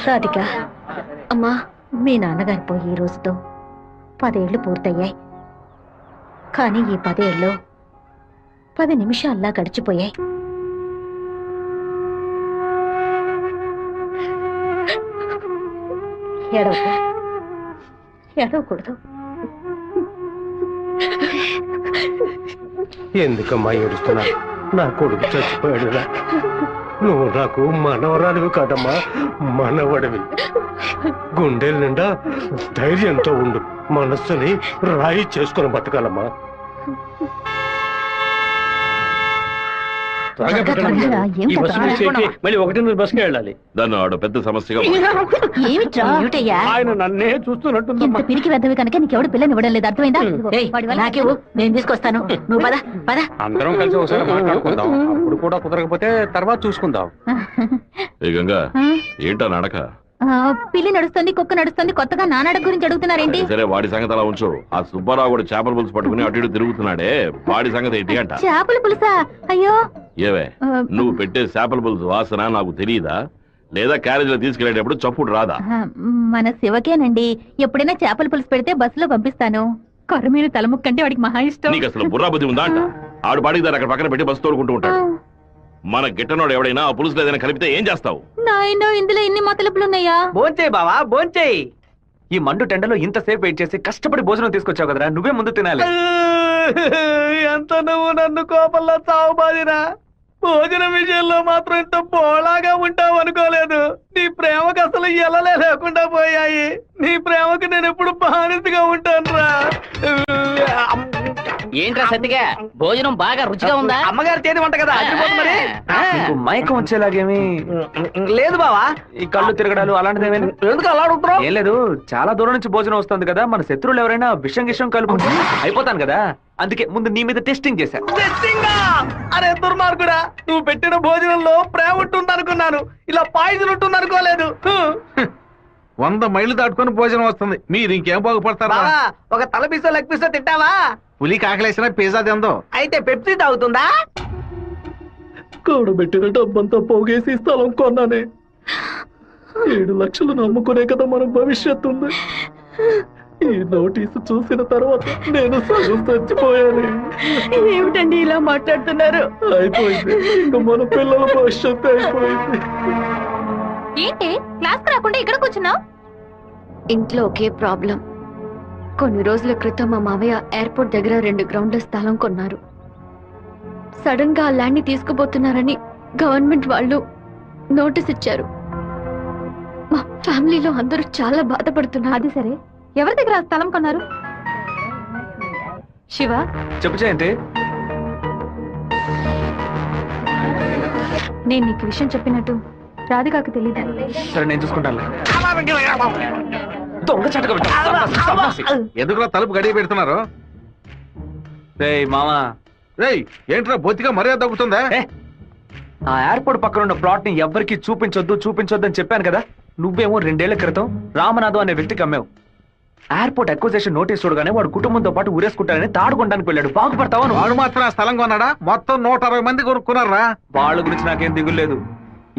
రాధిక అమ్మా, మీ నాన్నగారు పోయి ఈ రోజుతో 10 ఏళ్లు పూర్తయ్యాయి. కానీ ఈ 10 ఏళ్ళు 10 నిమిషాల్లా గడిచిపోయాయి. ఏడవకూడదు. ఎందుకమ్మా ఏడుస్తున్నా? నా కొడుకు చచ్చిపోయాడురా. నువ్వు నాకు మనవరాలివి కాదమ్మా, మనవడివి. గుండెల నిండా ధైర్యంతో ఉండు. మనస్సుని రాయి చేసుకుని బతకాలమ్మా. మళ్ళీ 1 బస్కి వెళ్ళాలి. దాన్ని ఆడ పెద్ద సమస్యగా ఆయన నన్నే చూస్తున్నట్టు పిరికి వెద్దవి కనుక నీకెవడు పిల్లని ఇవ్వడం లేదు, అర్థమైందా? నాకేవు, నేను తీసుకొస్తాను. నువ్వు పద పద. అందరం కలిసి ఒకసారి మాట్లాడుకుందాం. అప్పుడు కూడా కుదరకపోతే తర్వాత చూసుకుందాం. గంగా, ఏంటా నడక? పిల్లి నడుస్తుంది, కుక్క నడుస్తుంది, కొత్తగా నానాడ గురించి అడుగుతున్నారేంటి? సరే, వాడి సంగతి అలా ఉంచు. ఆ సుబ్బారావు కూడా చేపల పులుసు పట్టుకుని అటు ఇటు తిరుగుతున్నాడే, వాడి సంగతి ఏంటి అంట? చేపల పులుసా? అయ్యో, ఏవే నువ్వు పెట్టే చేపల పులుసు వాసన నాకు తెలియదా? లేదా క్యారేజీలో తీసుకెళ్లేటప్పుడు చప్పుడు రాదా? మన శివకేనండి. ఎప్పుడైనా చేపల పులుసు పెడితే బస్సులో పంపిస్తాను. కొర్రమీను తలముక్కంటే వాడికి మహా ఇష్టం. నీకు అసలు బుర్రా బుద్ధి ఉందా అంట? ఆడు బాడికి దాన్ని అక్కడ పక్కన పెట్టి బస్సు తోడుకుంటూ ఉంటాడు. మన గిట్టనోడు ఎవడైనా ఆ పులుసులో ఏదైనా కలిపితే ఏం చేస్తావు? నాయనో, ఇందులో ఎన్ని మతలపులున్నాయా? భోంచేయి బావా, భోంచేయి. ఈ మండు టెండలో ఇంతసేపు వెయిట్ చేసి కష్టపడి భోజనం తీసుకొచ్చావు కదరా, నువ్వే ముందు తినాలి. ఎంత నువ్వు నన్ను కోపంలో చావు బాదిరా. భోజనం విషయంలో మాత్రం ఇంత బోళాగా ఉంటావు అనుకోలేదు. నీ ప్రేమకు అసలు ఎలలే లేకుండా పోయాయి. నీ ప్రేమకు నేను ఎప్పుడు బానిసగా ఉంటాను రా. ఏంట్రా సత్తిగా, భోజనం బాగా రుచిగా ఉందా? అమ్మగారు చేతి వంట కదా, మరి మైకం వచ్చేలాగేమి లేదు బావా. ఈ కళ్ళు తిరగడాలు అలాంటిది ఎందుకు అలా అడుగుతున్నావు? ఏం లేదు, చాలా దూరం నుంచి భోజనం వస్తుంది కదా, మన శత్రువులు ఎవరైనా విషం గిషం కలుపుకుంటే అయిపోతాను కదా, అందుకే ముందు నీ మీద టెస్టింగ్ చేశా. అరే దుర్మార్గుడా, నువ్వు పెట్టిన భోజనంలో ప్రేమ ఉంటుంది అనుకున్నాను, ఇలా పాయిజన్ ఉంటుంది అనుకోలేదు. 100 మైళ్ళు దాటుకొని భోజనం వస్తుంది, మీరు ఇంకేం బాగుపడతారా? ఒక తల పీసో లెగ్ పీసో తింటావా? పులి కాకలేసిన పిజ్జా తిందో. అయితే పెప్సీ తాగుతుందా? కూడబెట్టిన డబ్బంతా పోగేసి స్థలం కొన్నానే. 7 లక్షలు నమ్ముకునే కదా మన భవిష్యత్తు ఉంది. ఈ నోటీసు చూసిన తర్వాత నేను సగం చచ్చిపోయాను. ఏమిటండి ఇలా మాట్లాడుతున్నారు? అయిపోయింది, ఇంకా మన పిల్లల భవిష్యత్తు అయిపోయింది. ఏంటి క్లాస్ రాకుండా ఇక్కడ కూర్చున్నావు? ఇంట్లో ఒకే ప్రాబ్లం. కొన్ని రోజుల క్రితం మా మావయ్య ఎయిర్పోర్ట్ దగ్గర 2 గ్రౌండ్ల స్థలం కొన్నారు. సడన్ గా ఆ ల్యాండ్ ని తీసుకుపోతున్నారని గవర్నమెంట్ వాళ్ళు నోటీస్ ఇచ్చారు. మా ఫ్యామిలీలో అందరూ చాలా బాధపడుతున్నారు. అది సరే, ఎవరి దగ్గర స్థలం కొన్నారు? శివ, చెప్పు చేయండి. నేను నీకు విషయం చెప్పినట్టు రాధికాకు తెలీదు. సరే, నేను చూసుకుంటాను. దొంగ చటక ఎందుకులా తలుపు గడియ పెడుతున్నారు? రేయ్ మామా, రేయ్ ఏంట్రా బొత్తిగా మర్యాద తగ్గుతుందా? ఆ ఎయిర్పోర్ట్ పక్కన ఉన్న ప్లాట్ ని ఎవ్వరికి చూపించొద్దు అని చెప్పాను కదా. నువ్వేమో 2 ఏళ్ల క్రితం రామనాథం అనే వ్యక్తికి అమ్మావు. ఎయిర్పోర్ట్ అక్విజిషన్ నోటీస్ చూడగానే వాడు కుటుంబంతో పాటు ఊరేసుకుంటానని తాడుకోవడానికి వెళ్ళాడు. బాగుపడతావా? వాడు మాత్రం ఆ స్థలం కొన్నాడా? మొత్తం 160 మంది కొనుక్కున్నారా? వాళ్ళ గురించి నాకేం దిగులేదు.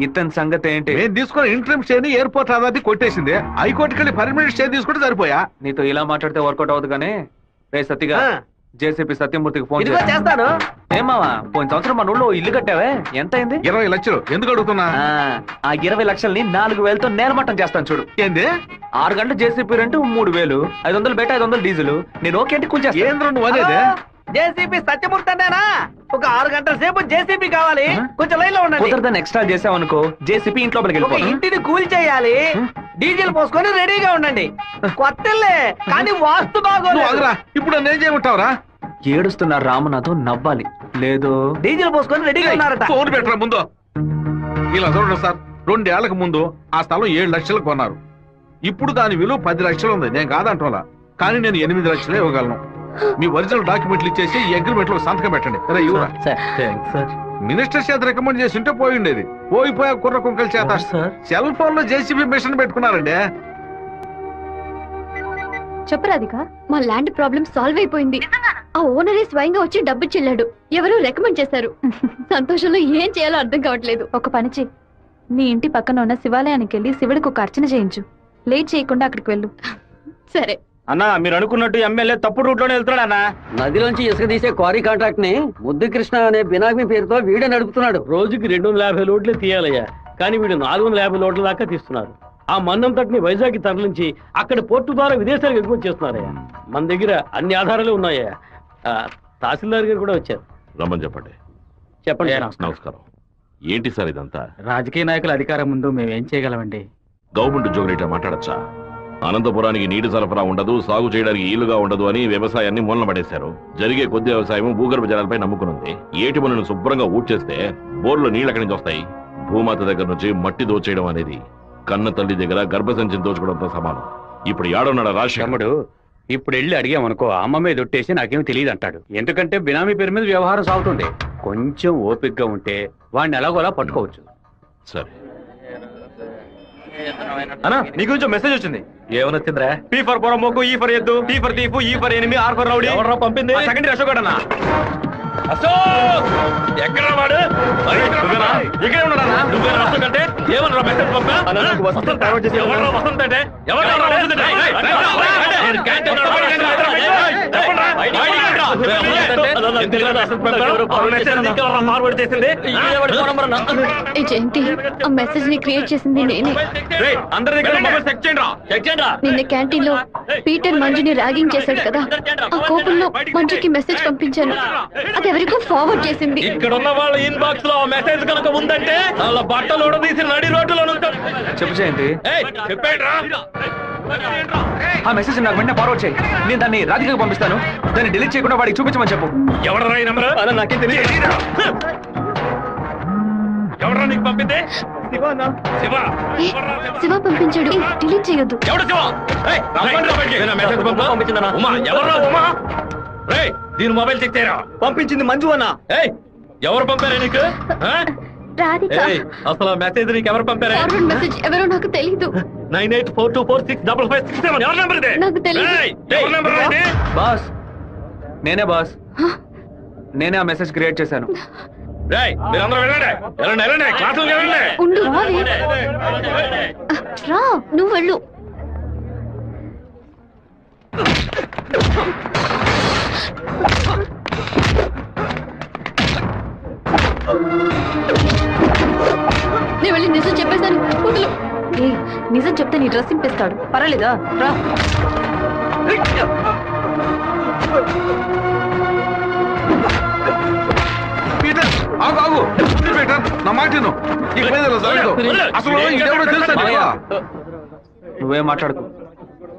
ఇతని సంగతి ఏంటి? నేను తీసుకుని ఇంట్రీమ్ స్టే ని ఎయిర్పోర్ట్ అథారిటీ కొట్టేసింది. హైకోర్టుకి వెళ్ళి పర్మనెంట్ స్టే తీసుకుంటే సరిపోయా. నీతో ఇలా మాట్లాడితే వర్కౌట్ అవుతుంది కానీ రే సత్తిగా, జేసీపీ సత్యమూర్తికి ఫోన్ చేస్తాను. ఏమావా, పోయిన సంవత్సరం మన ఊళ్ళో ఇల్లు కట్టావే, ఎంత అయింది? 20 లక్షలు. ఎందుకు అడుగుతున్నా? ఆ 20 లక్షల్ని 4,000తో నేలమట్టం చేస్తాను చూడు. ఏంది? 6 గంటలు జేసీపీ రెంట్ 3,000, 500 బయట 500 డీజిల్. నేను ఓకే అంటే కొంచెం ఏంద్ర నువ్వు అనేదే? జేసీపీ సత్యమూర్తి అన్నానా? ఒక 6 గంటల సేపు జేసీపీ కావాలి, కొంచెం లైన్ లో ఉండండి. కుదరదని ఎక్స్ట్రా చేసావనుకో, జేసీపీ ఇంట్లో వెళ్ళిపోయి ఇంటిని కూల్ చేయాలి. డీజిల్ పోసుకొని రెడీగా ఉండండి. కొత్తలే కానీ వాస్తు బాగోలేదు. ఇప్పుడు నేను చేయమంటావురా? ఏడుస్తున్నారు రామనాథం, నవ్వాలి. లేదు, డీజిల్ పోసుకొని రెడీగా ఉన్నారట. ఫోన్ పెట్టరా ముందు. ఇలా చూడండి సార్, 2 ఏళ్లకు ముందు ఆ స్థలం 7 లక్షలు కొన్నారు. ఇప్పుడు దాని విలువ 10 లక్షలు ఉంది. నేను కాదంటోలా, కానీ నేను 8 లక్షలే ఇవ్వగలను. మీ ఒరిజినల్ డాక్యుమెంట్లు ఇచ్చేసి ఈ అగ్రిమెంట్ లో సంతకం పెట్టండి. మినిస్టర్ చేత రికమెండ్ చేసి ఉంటే పోయి ఉండేది. పోయిపోయా కుర్ర కుంకల చేత సెల్ ఫోన్ లో జేసీబీ మిషన్ పెట్టుకున్నారండి. చెప్పు రాధిక. మా ల్యాండ్ ప్రాబ్లం సాల్వ్ అయిపోయింది. ఆ ఓనరే స్వయంగా వచ్చి డబ్బు చెల్లాడు. ఎవరు రికమెండ్ చేశారు. సంతోషంలో ఏం చేయాలో అర్థం కావట్లేదు. ఒక పని చెయ్యి, నీ ఇంటి పక్కన ఉన్న శివాలయానికి వెళ్ళి శివుడికి ఒక అర్చన చేయించు. లేట్ చేయకుండా అక్కడికి వెళ్ళు. సరే. అన్నా మీరు అనుకున్నట్టు ఎమ్మెల్యే తప్పుడు రూట్ లోనే వెళ్తున్నాడు అన్న. నదిలోంచి ఇసుక తీసే క్వారీ కాంట్రాక్ట్ ని ముద్దు కృష్ణ అనే బినామీ పేరుతో వీడే నడుపుతున్నాడు. రోజుకి 250 లోడ్లే తీయాలయ్యా, కానీ వీడు 450 లోడ్ల దాకా తీస్తున్నారు. ఆ మందం తట్టుని వైజాగ్ తరలించి అక్కడ పోర్టు ద్వారా విదేశాలకు ఎగుమతి చేస్తున్నారయ్యా. మన దగ్గర అన్ని ఆధారాలు ఉన్నాయా. తహసీల్దార్ గారు కూడా వచ్చారు. రమ్మని చెప్పండి. చెప్పండి. నమస్కారం. ఏంటి సార్ ఇదంతా? రాజకీయ నాయకుల అధికారం ముందు మేమేం చేయగలమండి? గవర్నమెంట్ ఉద్యోగులు ఇట్లా మాట్లాడచ్చా? అనంతపురానికి నీటి సరఫరా ఉండదు, సాగు చేయడానికి ఈలుగా ఉండదు అని వ్యవసాయాన్ని మూలన పడేశారు. జరిగే కొద్ది వ్యవసాయం భూగర్భ జలాలపై నమ్ముకునుంది. ఏటి మనను శుభ్రంగా ఊడ్చేస్తే బోర్లో నీళ్ళు ఎక్కడి నుంచి వస్తాయి? భూమాత దగ్గర నుంచి మట్టి దోచేయడం అనేది కన్న తల్లి దగ్గర గర్భసంచిని దోచుకోవడంతో సమానం. ఇప్పుడు ఏడన్నాడు రాజశేఖరుడు. ఇప్పుడు వెళ్ళి అడిగామనుకో అమ్మ మీద ఒట్టేసి నాకేం తెలియదు అంటాడు. ఎందుకంటే బినామీ పేరు మీద వ్యవహారం సాగుతుంది. కొంచెం ఓపికగా ఉంటే వాడిని ఎలాగోలా పట్టుకోవచ్చు. సరే అన్నా నీ గురించి మెసేజ్ వచ్చింది. ఏమనొచ్చిందిరా? పీ ఫర్ పొరమోకు, ఈ ఫర్ ఎద్దు, tea for thief, E for enemy, R for rowdy. ఎవరు పంపింది? సెకండరీ అశోక్ అన్న. అశోక్ ఎక్కడ వాడు? ఇక్కడే ఉన్నాడన్నా. నువ్వేనా అశోక్ అంటే? ఏమన్నా మెసేజ్ పంపా? వసంత్ అంటే జయంతి, ఆ మెసేజ్ ని క్రియేట్ చేసింది నేనే. నిన్న క్యాంటీన్ లో పీటర్ మంజుని ర్యాగింగ్ చేశాడు కదా, ఆ కోపంలో మంజుకి మెసేజ్ పంపించాను. అది ఎవరికో ఫార్వర్డ్ చేసింది. ఇక్కడ ఉన్న వాళ్ళ ఇన్బాక్స్ లో మెసేజ్ కనుక ఉందంటే వాళ్ళ బట్టలు ఉడదీసి నడి రోడ్డులో చెప్పు జయంతి. ఆ మెసేజ్ నాకు వెంటనే ఫార్వర్డ్ చేయి. నేను దాన్ని రాధికకు పంపిస్తాను. దాన్ని డిలీట్ చేయకుండా వాడికి చూపించమని చెప్పు. ఎవడరా ఈ నంబర్? నాకేం తెలియదు. ఎవడరా నీకు పంపింది? శివ పంపించాడు. డిలీట్ చేయొద్దు. ఎవడు శివ? పంపించిందన్నా. ఉమా ఎవరా? ఉమా దీని మొబైల్ చెక్ చేయరా? పంపించింది మంజు అన్న. ఎవరు పంపారా నీకు? అసలు మెసేజ్ నీకు ఎవరు పంపారా? ఫార్వర్డ్ మెసేజ్ ఎవరో నాకు తెలీదు. 9842465567 ఎవరి నంబర్ ఇది? నాకు తెలీదు. ఎవరి నంబర్ ఇది? బాస్ నేనే బాస్. నేనే ఆ మెసేజ్ క్రియేట్ చేశాను. మీరందరూ వెళ్ళండి. వెళ్ళండి క్లాసులు వెళ్ళండి. ఉండు రా, నువ్వు వెళ్ళు. నేను వెళ్ళి నిజం చెప్పేశాను. వదులు. నిజం చెప్తే నీ డ్రెస్ చింపేస్తాడు. పర్వాలేదా? రా. పీటర్ ఆగు ఆగు. పీటర్ నా మాట విను. అసలు ఇదెవడో తెలుసా నీకు? నువ్వేం మాట్లాడుకో,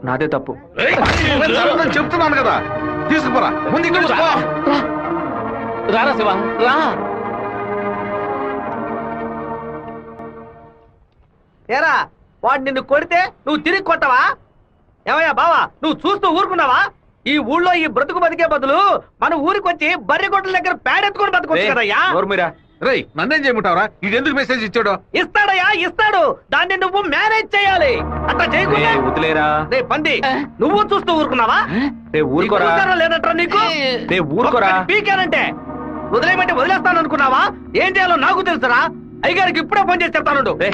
నాదే తప్పు. చెప్తున్నాను కదా, తీసుకుపోరా. ముందు ఇక్కడ రారా శివ రా. ఏరా వాడు నిన్ను కొడితే నువ్వు తిరిగి కొట్టవా? ఏమయ్యా బావా, నువ్వు చూస్తూ ఊరుకున్నావా? ఈ ఊళ్ళో ఈ బ్రతుకు బతికే బదులు మన ఊరికొచ్చి బర్రె గొడ్ల దగ్గర పేడెత్తుకొని బతుకొచ్చు కదయ్యా. రేయ్ నన్నేం చేయమంటావరా? ఇది ఎందుకు మెసేజ్ ఇచ్చాడు? ఇస్తాడయ్యా ఇస్తాడు. దాన్ని నువ్వు మేనేజ్ చేయాలి. అట్లా చేయకుండా వదిలేరా. రే పంది, నువ్వు చూస్తూ ఊరుకున్నావా? ఊరుకోరా. లేదంటారా నీకు? ఊరుకోరా. పీకానంటే వదిలేయమంటే వదిలేస్తాను అనుకున్నావా? ఏం చేయాలో నాకు తెలుసురా. అయ్యగారికి ఇప్పుడే ఫోన్ చేసి చెప్తాను.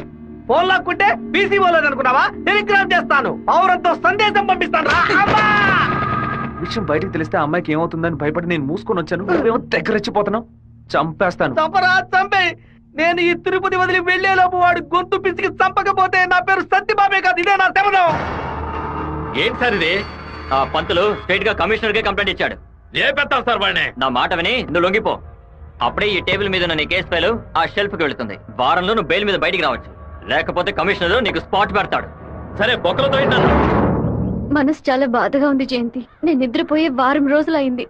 ఫోన్ లాక్కుంటే పీసీ పోలేదు అనుకున్నావా? టెలిగ్రామ్ చేస్తాను. పౌరంతో సందేశం పంపిస్తాను. విషయం బయటకు తెలిస్తే అమ్మాయికి ఏమవుతుందని భయపడి నేను మూసుకొని వచ్చాను. నువ్వేమో దగ్గరెచ్చిపోతున్నావు. చంపేస్తాను. చంపరా చంపే. నేను ఈ తిరుపతి వదిలి వెళ్లేలోపు వాడు గొంతు పిసికి చంపకపోతే నా పేరు సత్యబాబే కాదు. ఇదే నా శపథం. ఏంటి సార్ ఇది? ఆ పంతులు స్ట్రైట్ గా కమిషనర్ కే కంప్లైంట్ ఇచ్చాడు. ఏ పెడతావు సార్ వాడిని? నా మాట విని నువ్వు లొంగిపో. అప్పుడే ఈ టేబుల్ మీద ఉన్న నీ కేసు ఫైలు ఆ షెల్ఫ్ కి వెళుతుంది. వారంలో నువ్వు బెయిల్ మీద బయటికి రావచ్చు. లేకపోతే కమిషనర్ నీకు స్పాట్ పెడతాడు. సరే బొక్కలతో ఏంటన్నా? మనసు చాలా బాధగా ఉంది జయంతి. నేను నిద్రపోయే వారం రోజులైంది.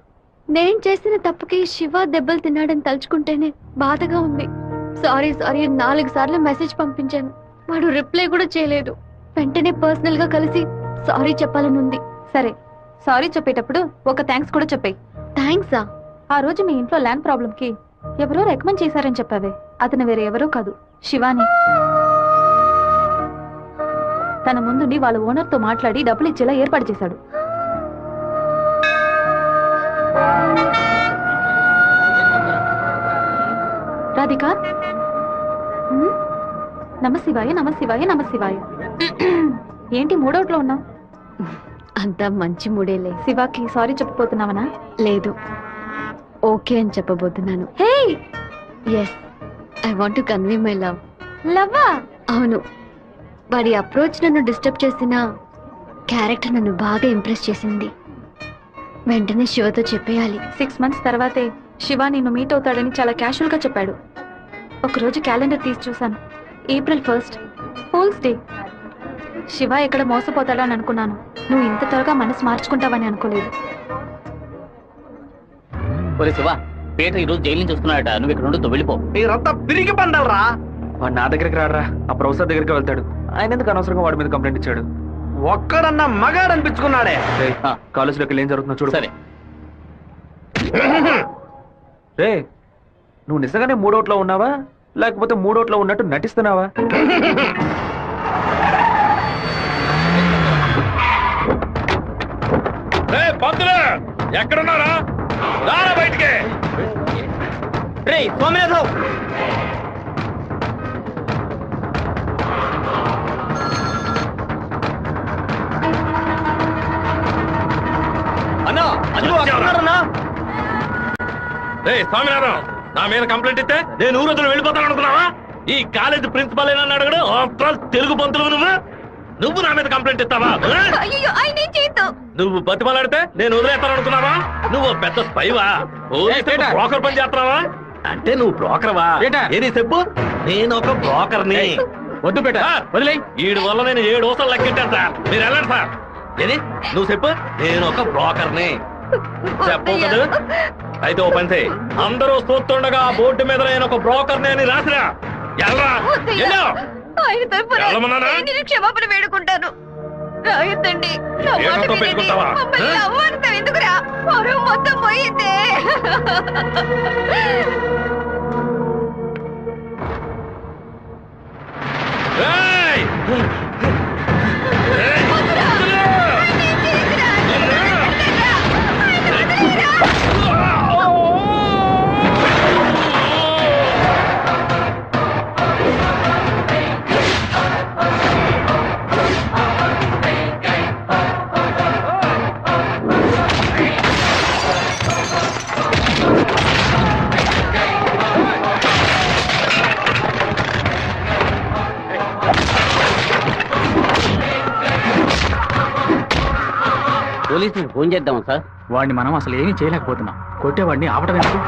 నేను చేసిన తప్పుకి శివ దెబ్బలు తిన్నాడని తలుచుకుంటేనే బాధగా ఉంది. సారీ 4 సార్లు మెసేజ్ పంపించాను. వాడు రిప్లై కూడా చేయలేదు. వెంటనే పర్సనల్ గా కలిసి సారీ చెప్పాలని ఉంది. సరే, సారీ చెప్పేటప్పుడు ఒక థ్యాంక్స్ కూడా చెప్పాయి. థ్యాంక్సా? ఆ రోజు మీ ఇంట్లో ల్యాండ్ ప్రాబ్లం కి ఎవరో రికమెండ్ చేశారని చెప్పావే, అతను వేరే ఎవరో కాదు, శివాని. తన ముందుండి వాళ్ళ ఓనర్ తో మాట్లాడి డబ్బులు ఇచ్చేలా ఏర్పాటు చేశాడు. రాధిక, నమశివాయ నమశివాయ నమశివాయ. ఏంటి మూడోట్లో ఉన్నావు? అంతా మంచి మూడేలే. శివాకి సారీ చెప్పబోతున్నావనా? లేదు, ఓకే అని చెప్పబోతున్నాను. Hey, yes, I want to convey my love. లవ్వా? అవును. వాడి అప్రోచ్ నన్ను డిస్టర్బ్ చేసిన క్యారెక్టర్ నన్ను బాగా ఇంప్రెస్ చేసింది. వెంటనే శివతో చెప్పేయాలి. 6 months తర్వాతే శివ నిన్ను మీట్ అవుతాడని చాలా క్యాషువల్ గా చెప్పాడు. ఒకరోజు క్యాలెండర్ తీసి చూశాను. April 1st, fools day. Shiva ఎక్కడ మోసపోతాడని అనుకున్నాను. నువ్వు ఇంత త్వరగా మనసు మార్చుకుంటావని అనుకోలేదు. ఒరే శివ, పీటర్ ఈ రోజు జైలు నుంచి వస్తున్నాడట. నువ్వు ఇక్కడ నుండి వెళ్ళిపో. మీరంతా పిరికి పండాలరా. వాడు నా దగ్గరికి రాడరా, ఆ ప్రొఫెసర్ దగ్గరికి వెళ్తాడు. ఆయన ఎందుకు అనవసరంగా వాడి మీద కంప్లైంట్ ఇచ్చాడు? ఒక్కడన్నా మగాడు అనిపించుకున్నాడే. కాలేజీలోకి ఏం జరుగుతుందో చూడు. సరే. రే, నువ్వు నిజంగానే మూడోట్లో ఉన్నావా లేకపోతే మూడోట్లో ఉన్నట్టు నటిస్తున్నావా? ఎక్కడున్నారా? రారా బయటికి. రే సోమనాథం, అన్నా అందులో వస్తున్నారన్నా. రే స్వామినారాయణ, నా మీద కంప్లైంట్ ఇస్తే నేను ఊరోజులు వెళ్ళిపోతాను అనుకున్నావా? ఈ కాలేజ్ ప్రిన్సిపాల్ ఏనన్నా అడగడు. ఆఫ్టర్ ఆల్ తెలుగు పంతులు నువ్వు నా మీద కంప్లైంట్ ఇస్తావా? నువ్వు బతిమలాడితే నేను వదిలేస్తాను అనుకున్నావా? నువ్వు పెద్ద స్పైవా? బ్రోకర్ పని చేస్తున్నావా? అంటే నువ్వు బ్రోకర్వా? ఏది చెప్పు. నేను ఒక బ్రోకర్ని. వద్దు బేట, వదిలే. వీడి వల్ల నేను 7 ఊసలు లెక్కెట్టాను సార్. మీరు వెళ్ళండి సార్. ఏది నువ్వు చెప్పు. నేను ఒక బ్రోకర్ని చెప్పు కదా. అయితే ఓ పని చేయి, అందరూ చూస్తుండగా బోర్డు మీద నేను ఒక బ్రోకర్ని అని రాసిరా. క్షమాపణ వేడుకుంటాను. రాయొద్దండి. పెట్టుకుంటావా? ఎందుకురా మొత్తం పోయిందే. పోలీసులకు ఫోన్ చేద్దాం సార్. వాడిని మనం అసలు ఏమీ చేయలేకపోతున్నాం. కొట్టేవాడిని ఆపడం ఎందుకు?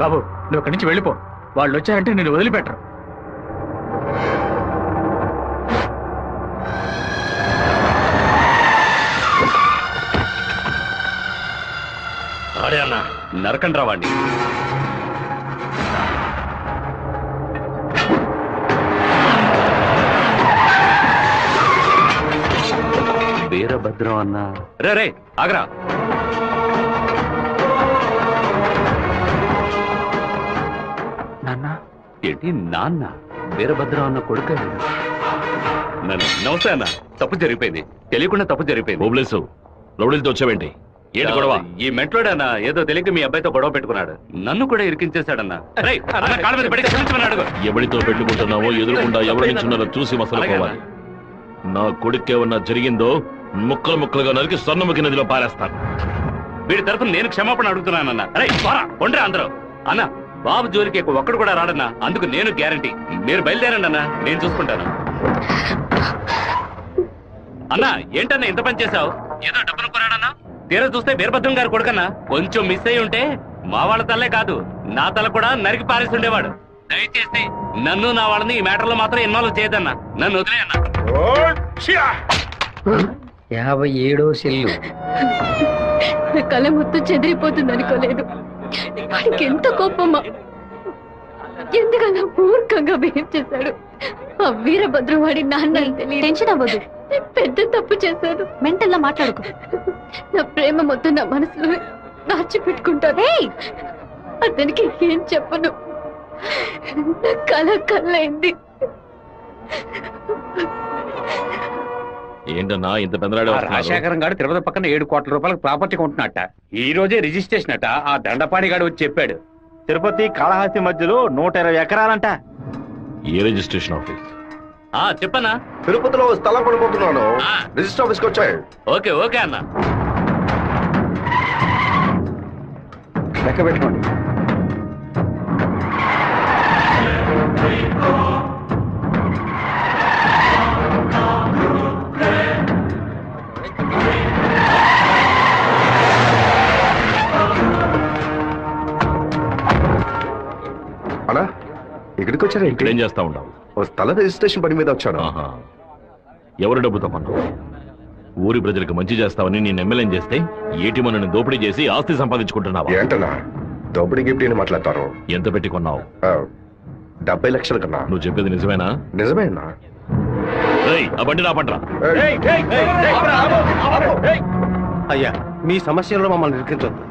బాబు, నువ్వు అక్కడి నుంచి వెళ్ళిపో. వాళ్ళు వచ్చారంటే నేను వదిలిపెట్టరు. ఆడే అన్న నరకండి రావాడిని. వీరభద్రం అన్న. రే రే ఆగరా. నాన్న ఏంటి నాన్న? వీరభద్రం అన్న కొడుకు. నమస్తే అన్న. తప్పు జరిగిపోయింది, తెలియకుండా తప్పు జరిగిపోయింది. ఓబ్లేసు రౌడీలతో వచ్చావేంటి? ఏంటి గొడవ? ఈ మెంట్లోడన్నా ఏదో తెలియక మీ అబ్బాయితో గొడవ పెట్టుకున్నాడు. నన్ను కూడా ఇరికించేశాడన్నా. ఎవరితో పెట్టుకుంటున్నావో ఎదురుకుండా ఎవరు నిల్చున్నారో చూసి మసలుకోవాలి. నా కొడుకేమన్నా జరిగిందో ముక్కలు ముక్కలుగా నరికి సొన్నముఖి నదిలో పారేస్తాను. వీడి తరఫున నేను క్షమాపణ అడుగుతున్నానన్నా. అరే కొండ్రా అందరూ. అన్న బాబు జోలికి ఒక్కడు కూడా రాడన్నా, అందుకు నేను గ్యారంటీ. మీరు బయలుదేరండి అన్నా, నేను చూసుకుంటాను. అన్నా ఏంటన్నా ఇంత పని చేశావు? ఏదో డబ్బులు కొరాడన్నా, తీరా చూస్తే వీరభద్రం గారు కొడుకన్నా. కొంచెం మిస్ అయి ఉంటే మా వాళ్ళ తల్లే కాదు నా తల కూడా నరికి పారేసి ఉండేవాడు. దయచేసి నన్ను నా వాళ్ళని ఈ మ్యాటర్ లో మాత్రం ఇన్వాల్వ్ చేయదన్నా, నన్ను వదిలేయన్నా. 57వ సెల్లు. నా కళ మొత్తం చెదిరిపోతుంది అనుకోలేదు. వాడికి ఎంత కోపమా, ఎందుకన్నా మూర్ఖంగా బిహేవ్ చేశాడు. ఆ వీరభద్రం వాడి నాన్న టెన్షన్ అవ్వదు, పెద్ద తప్పు చేశాడు. మెంటల్లా మాట్లాడుకో. నా ప్రేమ మొత్తం నా మనసులో దాచిపెట్టుకుంటాను. అతనికి ఏం చెప్పను. నా కళ కళ్ళైంది. ఏంటన్నా ఇంత పెందరాడే? రాజశేఖరం గారు తిరుపతి పక్కన 7 కోట్ల రూపాయలకు ప్రాపర్టీ కొంటున్నట్ట. ఈ రోజే రిజిస్ట్రేషన్ అట. ఆ దండపాణి గారు వచ్చి చెప్పాడు. తిరుపతి కాళహస్తి మధ్యలో 120 ఎకరాలంట. ఏ రిజిస్ట్రేషన్ ఆఫీస్? చెప్పన్నా. తిరుపతిలో స్థలం పడిపోతున్నాను. రిజిస్టర్ ఆఫీస్కి వచ్చాయి. ఓకే ఓకే అన్న. లెక్క పెట్టుకోండి. అలా ఇక్కడికి వచ్చారా? ఇక్కడ ఏం చేస్తా ఉంటావు? స్థల రిజిస్ట్రేషన్ పని మీద వచ్చాను. ఎవరు డబ్బుతో కొన్నావు? ఊరి ప్రజలకు మంచి చేస్తావని నేను ఎమ్మెల్యే చేస్తే ఏటి మనని దోపిడీ చేసి ఆస్తి సంపాదించుకుంటున్నావా? ఏంటన్నా దోపిడీ గిఫ్ట్ అని మాట్లాడతారు? ఎంత పెట్టి కొన్నావు? 70 లక్షల కన్నా. నువ్వు చెప్పేది నిజమేనా? నిజమేనా? ఆ బండి నా పంటరా. అయ్యా మీ సమస్యలో మమ్మల్ని ఇరికించొద్దు.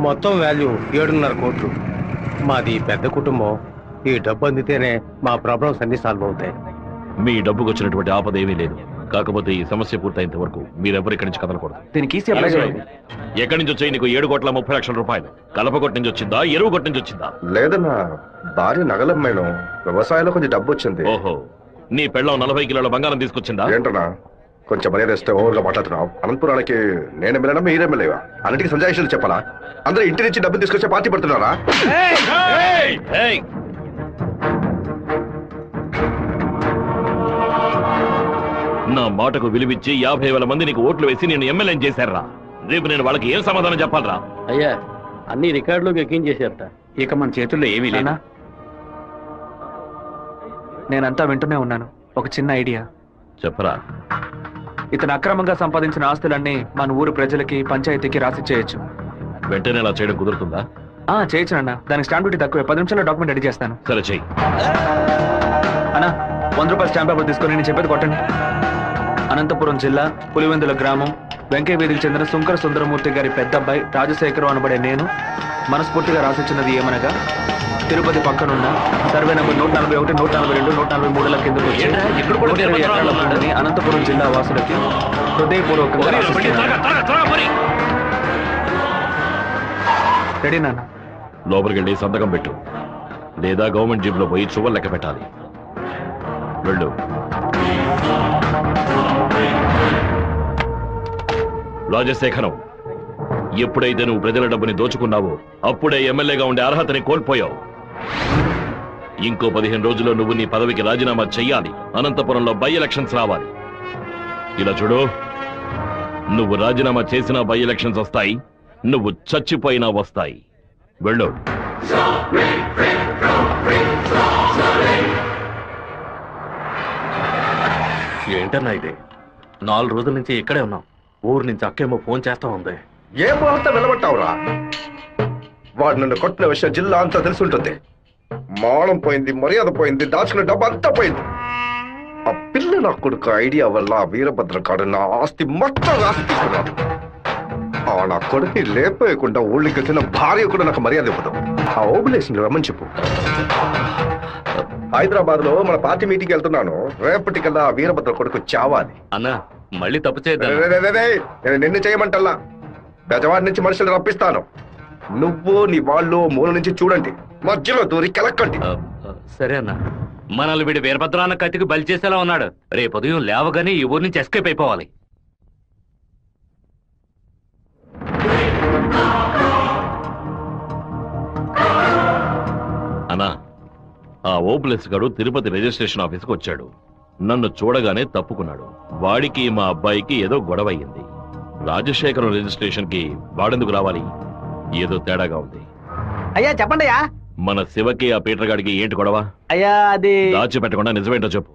మొత్తం వాల్యూ 7.5 కోట్లు. మాది పెద్ద కుటుంబం. ఈ డబ్బు అందితేనే మా ప్రాబ్లమ్స్ అన్ని సాల్వ్ అవుతాయి. మీ డబ్బుకు వచ్చినటువంటి ఆపద ఏమీ లేదు. కాకపోతే ఈ సమస్య పూర్తయినంత వరకు మీరెవరు ఇక్కడి నుంచి కదలకూడదు. దీనికి ఎక్కడి నుంచి వచ్చాయి నీకు 7,30,00,000 రూపాయలు? కలపగొట్టు నుంచి వచ్చిందా, ఎరువు కొట్టు నుంచి వచ్చిందా? లేదన్నా, భార్య నగలమ్మాను. వ్యవసాయంలో కొంచెం డబ్బు వచ్చింది. ఓహో, నీ పెళ్ళం 40 కిలోల బంగారం తీసుకొచ్చిందా? ఏంటన్నా కొంచెం మర్యాద ఇస్తే ఓవర్గా మాట్లాడుతున్నావు. అనంతపురానికి నేను ఎమ్మెల్యేనా మీరు ఎమ్మెల్యేవా? అన్నిటికీ సంజాయిషులు చెప్పాలా? అందరూ ఇంటి నుంచి డబ్బు తీసుకొచ్చే పార్టీ పడుతున్నారా? నా మాటకు విలువిచ్చి 50,000 మంది నీకు ఓట్లు వేసి నేను ఎమ్మెల్యే చేశారా? రేపు నేను వాళ్ళకి ఏం సమాధానం చెప్పాలరా? అయ్యా అన్ని రికార్డులోకి ఎక్కించేశారట. ఇక మన చేతుల్లో ఏమీ లేదా? నేనంతా వింటూనే ఉన్నాను. ఒక చిన్న ఐడియా చెప్పరా. ఇతను అక్రమంగా సంపాదించిన ఆస్తులన్నీ మన ఊరు ప్రజలకి, పంచాయతీకి రాసి చేయొచ్చు. వెంటనే అలా చేయడం కుదురుతుందా? చేయొచ్చు అన్న. దానికి స్టాంప్ డ్యూటీ తక్కువే. 10 నిమిషాల్లో డాక్యుమెంట్ రెడీ చేస్తాను. సరే చెయ్యి అన్నా. 100 రూపాయల స్టాంప్ పేపర్ తీసుకొని నేను చెప్పేది కొట్టండి. అనంతపురం జిల్లా పులివెందుల గ్రామం వెంకయ్య వీధికి చెందిన సుంకర సుందరమూర్తి గారి పెద్ద అబ్బాయి రాజశేఖరం అనబడే నేను మనస్ఫూర్తిగా రాసిచ్చినది ఏమనగా, తిరుపతి పక్కనున్న సర్వే నంబర్ 141, 142, 143 కింద వచ్చి అనంతపురం జిల్లా వాసులకి హృదయపూర్వకంగా రెడీ నాన్న. లోపలికి వెళ్ళి సంతకం పెట్టు, లేదా గవర్నమెంట్ జీబ్ లో పోయి చువ్వలు లెక్క పెట్టాలి. వెళ్ళు. రాజశేఖరం, ఎప్పుడైతే నువ్వు ప్రజల డబ్బుని దోచుకున్నావో అప్పుడే ఎమ్మెల్యేగా ఉండే అర్హతని కోల్పోయావు. ఇంకో 15 రోజుల్లో నువ్వు నీ పదవికి రాజీనామా చెయ్యాలి. అనంతపురంలో బై ఎలక్షన్స్ రావాలి. ఇలా చూడు, నువ్వు రాజీనామా చేసినా బై ఎలక్షన్స్ వస్తాయి, నువ్వు చచ్చిపోయినా వస్తాయి. వెళ్ళు. ఏంటన్నా ఇది? 4 రోజుల నుంచి ఇక్కడే ఉన్నాం. ఊరు నుంచి అక్కేమో ఫోన్ చేస్తా ఉంది. ఏ ముహూర్తం నిలబట్టావురా? వాడు నన్ను కొట్టిన విషయం జిల్లా అంతా తెలిసి ఉంటుంది. మానం పోయింది, మర్యాద పోయింది, దాచుకున్న డబ్బు అంతా పోయింది. ఆ పిల్ల నా కొడుకు ఐడియా వల్ల వీరభద్ర కాడు నా ఆస్తి మొత్తం రాసి తీసుకున్నాడు. ఆ నా కొడుకుని లేపేయకుండా ఊళ్ళకి వచ్చిన భార్య కూడా నాకు మర్యాద ఇవ్వదు. ఆ ఓబులేషన్ రమ్మని చెప్పు. హైదరాబాద్ లో మన పార్టీ మీటింగ్ వెళ్తున్నాను. రేపటికల్లా వీరభద్ర కొడుకు చావాలి. అన్నా మళ్ళీ తప్పు చేద్దాం. నేను నిన్ను చేయమంటల్లా, బెజవాడి నుంచి మనుషులు రప్పిస్తాను. నువ్వు నీ వాళ్ళు మూల నుంచి చూడండి, మధ్యలో దూరి కెలక్కండి. సరే అన్న. మనల్ని వీడి వీరభద్రాన్న కత్తికి బలి చేసేలా ఉన్నాడు. రేపు ఉదయం లేవగానే ఈ ఊరు నుంచి ఎస్కేప్ అయిపోవాలి. ఓప్లెస్ గారు తిరుపతి రిజిస్ట్రేషన్ ఆఫీస్కి వచ్చాడు. నన్ను చూడగానే తప్పుకున్నాడు. వాడికి మా అబ్బాయికి ఏదో గొడవ అయ్యింది. రాజశేఖరం రిజిస్ట్రేషన్ కి వాడెందుకు రావాలి? ఏదో తేడాగా ఉంది. అయ్యా చెప్పండి అయ్యా. మన శివకి ఆ పీటర్ గాడికి ఏంటి గొడవ? అయ్యా అది దాచిపెట్టకుండా నిజమేంటో చెప్పు.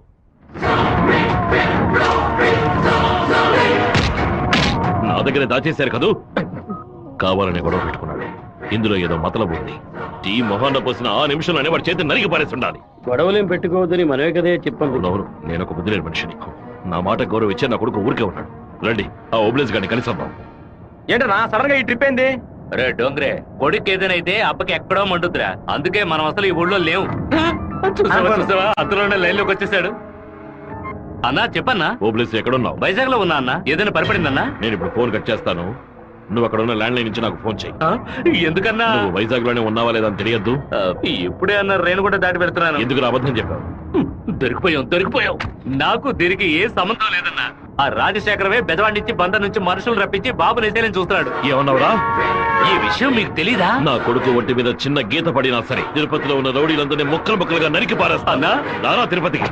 నా దగ్గర దాచేశారు కదూ. కావాలని గొడవ పెట్టుకున్నాడు. ఇందులో ఏదో మతలబు ఉంది. టీ మొహాన్న పోసిన ఆ నిమిషంలోనే వాడి చేతి నరికి పారేసి ఉండాలి. గొడవలేం పెట్టుకోవద్దని మనమే కదే చెప్పండి. అవును, నేను ఒక బుద్ధి లేని మనిషిని. నా మాట గౌరవ ఇచ్చే నా కొడుకు ఊరికే ఉన్నాడు. రండి ఆ ఓబ్లేస్ గారిని కలిసొద్దాం. ఏంటన్నా సడన్ గా ఈ ట్రిప్ ఏంది? రే డోంగ్రే, కొడుకు ఏదైతే అప్పకి ఎక్కడో మండుద్రా. అందుకే మనం అసలు ఈ ఊళ్ళో లేవు. చూసావా అతను లైన్ లోకి వచ్చేసాడు. అన్నా చెప్పన్నా. ఓబ్లేస్ ఎక్కడున్నావు? వైజాగ్ లో ఉన్నా అన్న. ఏదైనా పరిపడిందన్నా? నేను ఇప్పుడు ఫోన్ కట్ చేస్తాను. నువ్వు అక్కడ ఉన్న ల్యాండ్ లైన్ నుంచి నాకు ఫోన్ చెయ్యి. ఎందుకన్నా? నువ్వు వైజాగ్ లోనే ఉన్నావా లేదా అని తెలియద్దు. ఇప్పుడే అన్న రేణు కూడా దాటి పెడుతున్నాను. ఎందుకు అబద్ధం చెప్పావు? దొరికిపోయావు. నాకు దీనికి ఏ సంబంధం లేదన్నా. ఆ రాజశేఖరమే బెదవాడి నుంచి బందర్ నుంచి మనుషులు రప్పించి బాబు నిజాలని చూస్తున్నాడు. ఏమన్నావురా? ఈ విషయం మీకు తెలీదా? నా కొడుకు ఒంటి మీద చిన్న గీత పడినా సరే తిరుపతిలో ఉన్న రౌడీలందరినీ ముక్కలు ముక్కలుగా నరికి పారేస్తానా? రారా తిరుపతికి.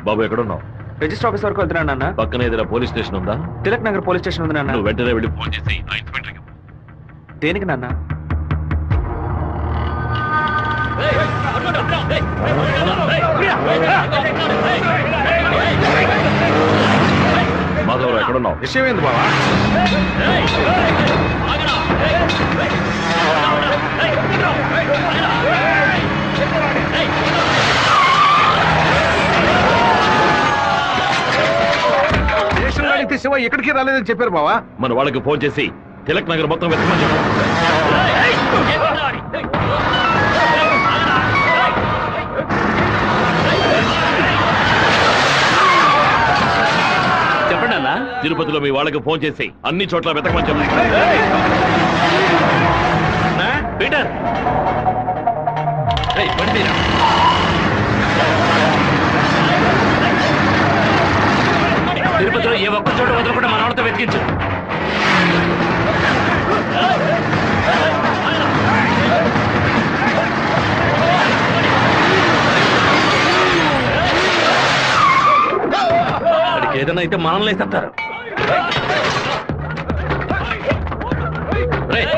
బాబు ఎక్కడున్నావు? రిజిస్టర్ ఆఫీస్ వరకు వెళ్తున్నాను నాన్న. పక్కన ఏదైనా పోలీస్ స్టేషన్ ఉందా? తిలక్ నగర్ పోలీస్ స్టేషన్ ఉంది నాన్న. నువ్వు వెంటనే వెళ్ళి ఫోన్ చేసి ఆ ఇన్స్పెక్టర్కి. దేనికి నాన్న? మాధవరావు ఎక్కడున్నావు? విషయం ఏంది బావా? స్టేషన్ గారికి శివ ఎక్కడికి రాలేదని చెప్పారు బావా. మన వాళ్ళకి ఫోన్ చేసి తిలక్ నగర్ మొత్తం వెతకమని చెప్పు. చెప్పండి అన్న. తిరుపతిలో మీ వాళ్ళకి ఫోన్ చేసి అన్ని చోట్ల వెతకమని చెప్పు. పీటర్ తిరుపతిలో ఏ ఒక్క చోట వదలకుండా మన వాళ్ళతో వెతికించు. వాడికి ఏదైనా అయితే మనల్ని వేసేస్తారు.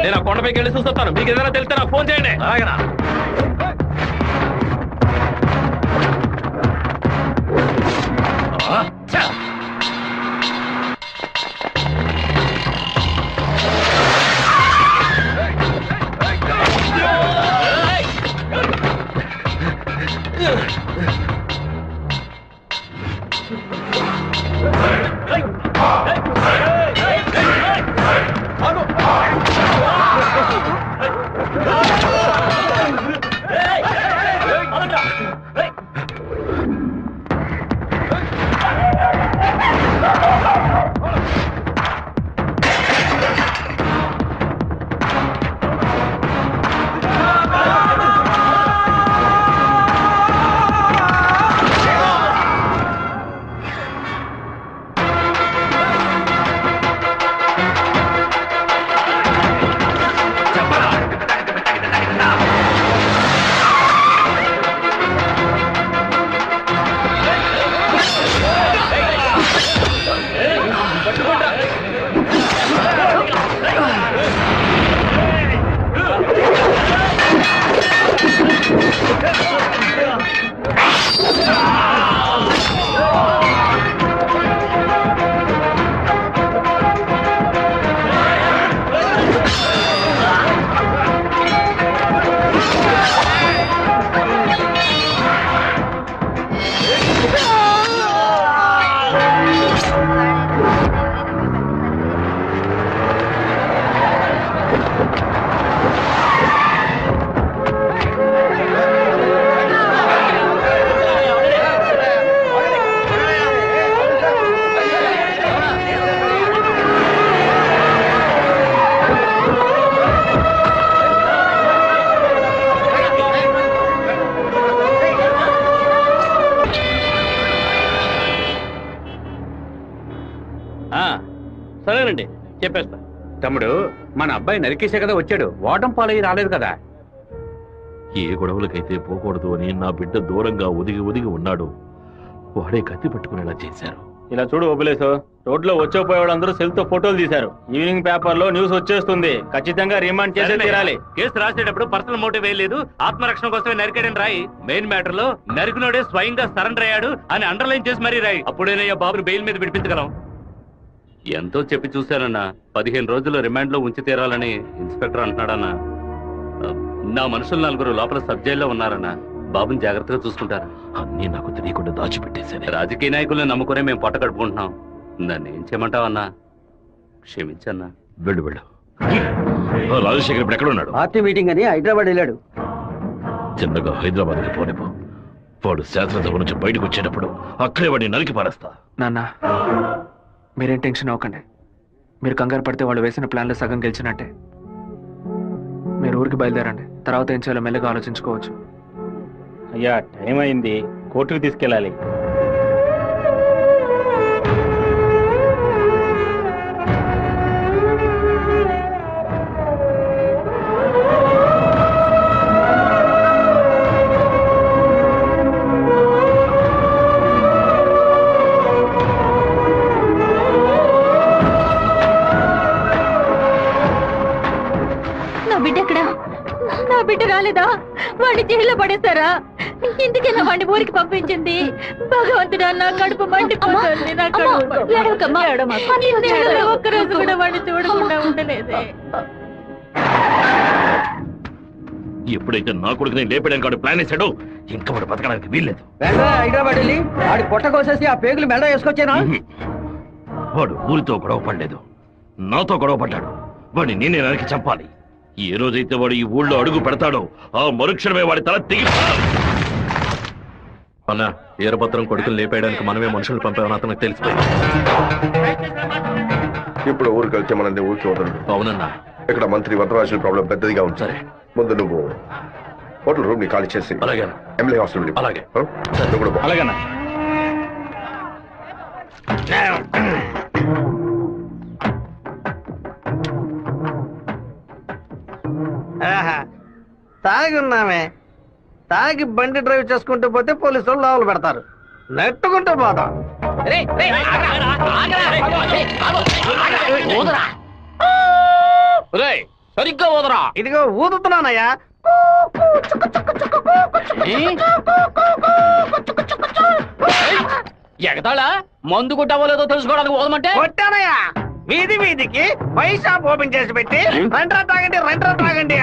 నేను ఆ కొండపైకి వెళ్ళి చూస్తాను. మీకు ఏదైనా తెలిస్తే నాకు ఫోన్ చేయండి. అలాగేనా? సరేనండి చెప్పేస్తా. తమ్ముడు మన అబ్బాయి నరికేసే కదా వచ్చాడు, ఓటం పాలయ్యి రాలేదు కదా. ఏ గొడవలకైతే పోకూడదు అని నా బిడ్డ దూరంగా ఒదిగి ఒదిగి ఉన్నాడు, వాడే కత్తి పట్టుకునేలా చేశారు. ఇలా చూడు ఓబులేసు, రోడ్లో వచ్చేపోయేవాడు అందరూ సెల్ తో ఫోటోలు తీశారు. ఈవినింగ్ పేపర్ లో న్యూస్ వచ్చేస్తుంది. ఖచ్చితంగా రిమాండ్ చేసే తీరాలి. కేసు రాసేటప్పుడు పర్సనల్ మోటివ్ వేయలేదు, ఆత్మరక్షణ కోసమే నరికాడని రాయి. మెయిన్ మ్యాటర్ లో నరికినోడే స్వయంగా సరెండర్ అయ్యాడు అని అండర్లైన్ చేసి మరీ రాయి. అప్పుడేనయ్యా బాబుని బెయిల్ మీద విడిపించగలం. ఎంతో చెప్పి చూశానన్నా, 15 రోజులు రిమాండ్ లో ఉంచి తీరాలని ఇన్స్పెక్టర్ అంటున్నాడన్నా. నా మనుషులు 4 లోపల సబ్ జైల్లో ఉన్నారన్నా. బాబుని జాగ్రత్తగా చూసుకుంటారు. అన్నీ నాకు తెలియకుండా దాచిపెట్టేశాను. రాజకీయ నాయకులను నమ్ముకునే మేము పొట్ట కడుపుకుంటున్నాం. నన్ను ఏం చేయమంటావన్నా? క్షమించన్నా. వెళ్ళు వెళ్ళు. రాజశేఖర్ ఇప్పుడు ఎక్కడ ఉన్నాడు? పార్టీ మీటింగ్ అని హైదరాబాద్ వెళ్ళాడు. చిన్నగా హైదరాబాద్కి పోనిపో. వాడు శాస్త్రసభ నుంచి బయటకు వచ్చేటప్పుడు అక్కడే వాడిని నరికి పారేస్తా. నాన్న మీరేం టెన్షన్ అవ్వకండి. మీరు కంగారు పడితే వాళ్ళు వేసిన ప్లాన్లో సగం గెలిచినట్టే. మీరు ఊరికి బయలుదేరండి, తర్వాత ఏం చేయాలో మెల్లగా ఆలోచించుకోవచ్చు. అయ్యా టైం అయింది, కోర్టుకు తీసుకెళ్ళాలి. నా బిడ్డ ఎక్కడా? నా బిడ్డ రాలేదా? వాడిని జైల్లో పడేస్తారా? ఇందుకేనా వాడిని ఊరికి పంపించింది? భగవంతుడా, నా కడుపు మండిపోతుంది. నా కడుపు ఒక్కరోజు కూడా వాడిని చూడకుండా ఉండలేదే. ఎప్పుడైతే నా కొడుకు నేను లేపడానికి వాడు ప్లాన్ వేశాడో ఇంకా వాడు బతకడానికి వీల్లేదు. హైదరాబాద్ వెళ్ళి వాడి పొట్ట కోసేసి ఆ పేగులు మెడ వేసుకొచ్చానా? వాడు ఊరితో గొడవ పడలేదు, నాతో గొడవ పడ్డాడు. వాడిని నేనే నరికి చంపాలి. ఏ రోజైతే వాడు ఈ ఊళ్ళో అడుగు పెడతాడో ఆ మరుక్షణమే వాడి తల తెగి. అన్నా, ఈరపత్రం కొడుకులు లేపేయడానికి మనమే మనుషులు పంపామని అతనికి తెలిసిపోయింది. ఇప్పుడు ఊరికి వెళ్తే మనది ఊరికి వదలడు. అవునన్నా. ఇక్కడ మంత్రి వరదరాజుల ప్రాబ్లం పెద్దదిగా ఉంది. సరే, ముందు నువ్వు హోటల్ రూమ్ ని ఖాళీ చేసి అలాగే ఎమ్మెల్యే హాస్పిటల్. అలాగే అలాగేనా? తాగి ఉన్నామే, తాగి బండి డ్రైవ్ చేసుకుంటూ పోతే పోలీసు వాళ్ళు లోపల పెడతారు. నెట్టుకుంటూ పోతాం. సరిగ్గా ఊదరా. ఇదిగో ఊదుతున్నానయ్యా. ఎగతాళా? మందు కొట్టవలేదో తెలుసుకోవడానికి ఊదమంటే కొట్టానయ్యా. వీధి వీధికి వైషాప్ ఓపెన్ చేసి పెట్టి రెంట్రా తాగండి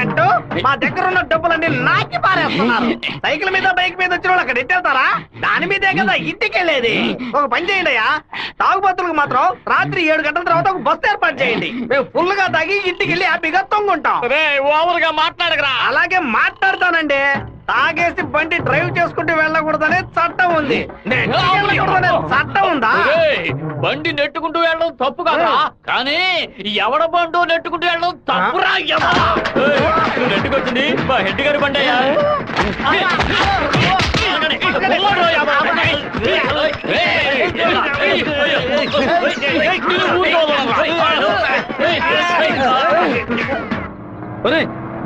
అంటూ మా దగ్గర ఉన్న డబ్బులన్నీ నాకి పారేస్తున్నారు. సైకిల్ మీద బైక్ మీద వచ్చిన వాళ్ళు అక్కడ ఎట్టేస్తారా? దాని మీదే కదా ఇంటికి వెళ్ళేది. ఒక పని చేయండి అయ్యా, తాగుబోతులకు మాత్రం రాత్రి 7 గంటల తర్వాత ఒక బస్సు ఏర్పాటు చేయండి. మేము ఫుల్ గా తాగి ఇంటికి వెళ్ళి హ్యాపీగా తొంగుంటాం. ఓవర్గా మాట్లాడగరా. అలాగే మాట్లాడతానండి. తాగేసి బండి డ్రైవ్ చేసుకుంటూ వెళ్ళకూడదనే చట్టం ఉంది. చట్టం ఉందా? బండి నెట్టుకుంటూ వెళ్ళడం తప్పు కదా, కానీ ఎవడ బండు నెట్టుకుంటూ వెళ్ళడం తప్పురా. నెట్టుకొచ్చింది మా హెడ్ గారి బండి అయ్యా.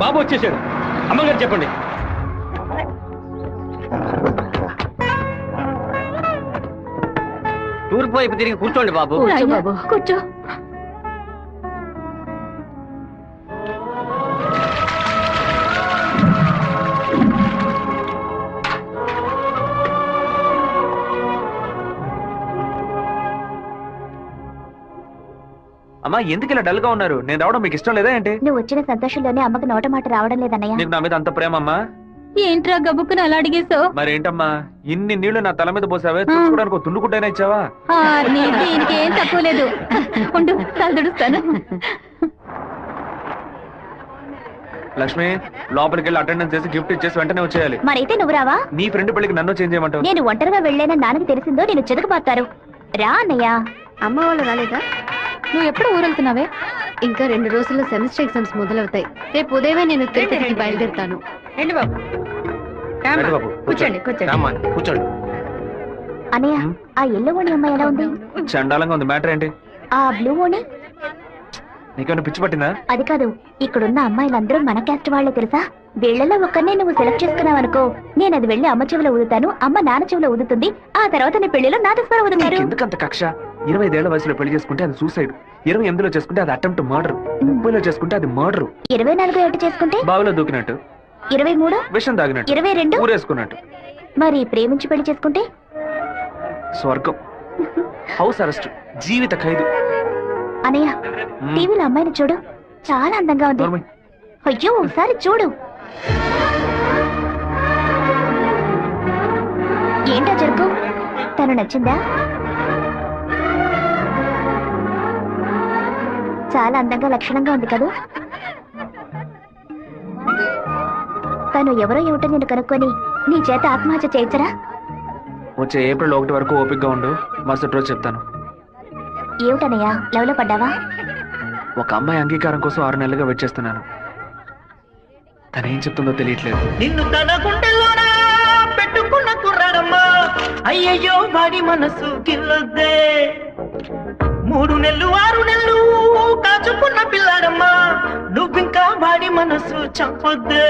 బాబు వచ్చేసాడు. అమ్మగారు చెప్పండి. తూర్పు వైపు తిరిగి కూర్చోండి బాబు. బాబు కూర్చో. అమ్మా, ఎందుకు ఇలా డల్ గా ఉన్నారు? నేను రావడం మీకు ఇష్టం లేదా ఏంటి? నువ్వు వచ్చిన సంతోషంలోనే అమ్మకి నోట మాట రావడం లేదన్నయ్య. నీకు నా మీద అంత ప్రేమ అమ్మా? ఏంట్రా గబుక్కుని అలా అడిగేసావు? మరేంటమ్మా, ఇన్ని నీళ్లు నా తల మీద పోసావే, తుడుచుకోవడానికి తుండుకుంటేనే ఇచ్చావా? ఇంకేం తక్కువ లేదు. ఉండు, తలదుడుస్తాను. లక్ష్మి, లోపలికి వెళ్ళి అటెండెన్స్ చేసి గిఫ్ట్ ఇచ్చేసి వెంటనే వచ్చేయాలి. మరైతే నువ్వు రావా? నీ ఫ్రెండ్ పెళ్లికి నన్ను చేంజ్ చేయమంటావు? నేను ఒంటరిగా వెళ్ళానని నాన్నకి తెలిసిందో నేను చెదకబాతారు. రా అన్నయ్య. అమ్మ వాళ్ళు రాలేదా? నువ్వు ఎప్పుడు ఊరెళ్తున్నావే? ఇంకా 2 రోజుల్లో సెమిస్టర్ ఎగ్జామ్స్ మొదలవుతాయి. రేపు ఉదయమే నేను తిరుపతికి బయలుదేరుతాను. రండి బాబు. కూర్చోండి కూర్చోండి. అన్నయ్య, ఆ ఎల్లో ఓణి అమ్మాయి ఎలా ఉంది? చండాలంగా ఉంది. మ్యాటర్ ఏంటి? ఆ బ్లూ ఓణి నీకేమైనా పిచ్చి పట్టిందా? అది కాదు, ఇక్కడున్న అమ్మాయిలందరూ మన క్యాస్ట్ వాళ్లే తెలుసా? వీళ్లలో ఒక్కనే నువ్వు సెలెక్ట్ చేసుకున్నావు అనుకో, నేను అది వెళ్ళి అమ్మ చెవిలో ఊదుతాను, అమ్మ నాన్న చెవిలో ఊదుతుంది, ఆ తర్వాత నీ పెళ్లిలో నా దస్వర ఊదుతారు. ఎందుకంత కక్ష? 25 వయసులో పెళ్లి చేసుకుంటే అది సూసైడ్, 28లో చేసుకుంటే అది అటెంప్ట్ మర్డర్, 30లో చేసుకుంటే అది మర్డర్, 24 ఏట చేసుకుంటే బావిలో దూకినట్టు, 23 విషం తాగినట్టు, 22 ఊరేసుకున్నట్టు. మరి ప్రేమించి పెళ్లి చేసుకుంటే స్వర్గం, హౌస్ అరెస్ట్, జీవిత ఖైదు. అనయ్య, టీవీలో అమ్మాయిని చూడు, చాలా అందంగా ఉంది. అయ్యో ఒకసారి చూడు. ఏంటా జరుగు? తను నచ్చిందా? చాలా అందంగా లక్షణంగా ఉంది కదూ. తను ఎవరో ఏమిటో నేను కనుక్కొని నీ చేత ఆత్మహత్య చేయించరా? వచ్చే ఏప్రిల్ 1 వరకు ఓపికగా ఉండు, మరుసటి రోజు చెప్తాను. ఏమిటనయ్యా, లవ్ లో పడ్డావా? ఒక అమ్మాయి అంగీకారం కోసం 6 నెలలుగా వెయిట్ చేస్తున్నాను. తనేం చెప్తుందో తెలియట్లేదు. నిన్ను తన గుండెల్లోనా పెట్టుకున్న కుర్రాడమ్మా, అయ్యయ్యో వాడి మనసు గిల్లొద్దే. 3 నెలలు 6 నెలలు కాచుకున్న పిల్లాడమ్మా, నువ్వింకా వాడి మనసు చంపొద్దే.